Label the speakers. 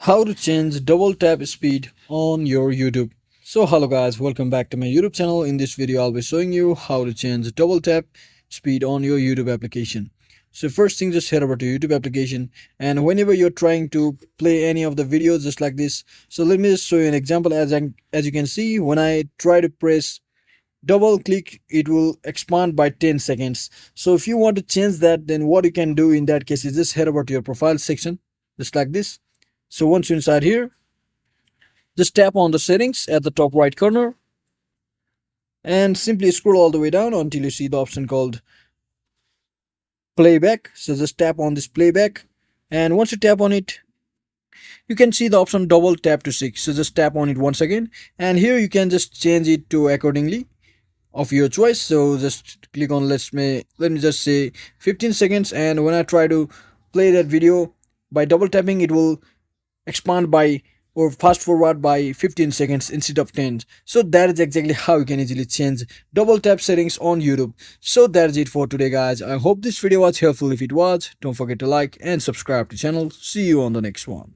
Speaker 1: How to change double tap speed on your YouTube. So hello guys, welcome back to my YouTube channel. In this video I'll be showing you how to change double tap speed on your YouTube application. So first thing, just head over to YouTube application, and whenever you're trying to play any of the videos just like this, so let me just show you an example. As you can see, when I try to press double click, it will expand by 10 seconds. So if you want to change that, then what you can do in that case is just head over to your profile section just like this. So once you're inside here, just tap on the settings at the top right corner and simply scroll all the way down until you see the option called playback. So just tap on this playback, and once you tap on it, you can see the option double tap to 6. So just tap on it once again, and here you can just change it to accordingly of your choice. So just click on let me just say 15 seconds, and when I try to play that video by double tapping, it will expand by or fast forward by 15 seconds instead of 10. So that is exactly how you can easily change double tap settings on YouTube. So that's it for today guys. I hope this video was helpful. If it was, don't forget to like and subscribe to the channel. See you on the next one.